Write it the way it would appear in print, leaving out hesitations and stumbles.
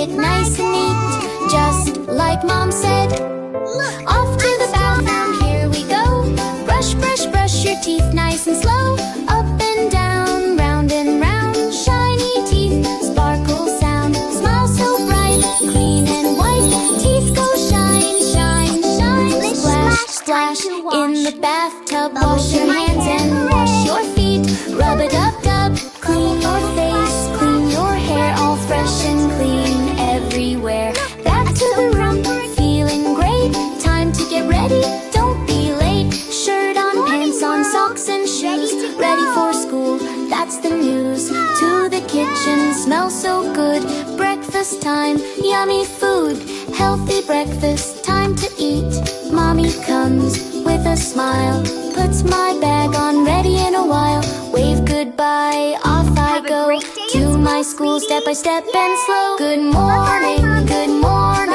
it nice and neat, just like Mom said. Off to the bathroom, here we go. Brush, brush, brush your teeth nice and slow. Up and down, round and round. Shiny teeth, sparkle sound. Smile so bright, clean and white. Teeth go shine, shine, shine. Splash, splash, in the bathtub. Wash your hands and wash your feet. Rub it up, dub. Clean your face, clean your hair. All fresh and clean everywhere. Back to the room, feeling great. Time to get ready, don't be late. Shirt on, pants on, socks and shoes. Ready for school, that's the news. To the kitchen, smells so good. Breakfast time, yummy food. Healthy breakfast, time to eat. Mommy comes with a smile. Puts my bag on, ready in a while. Wave goodbye, off I go. To my school, step by step and slow. Good morning, good morning.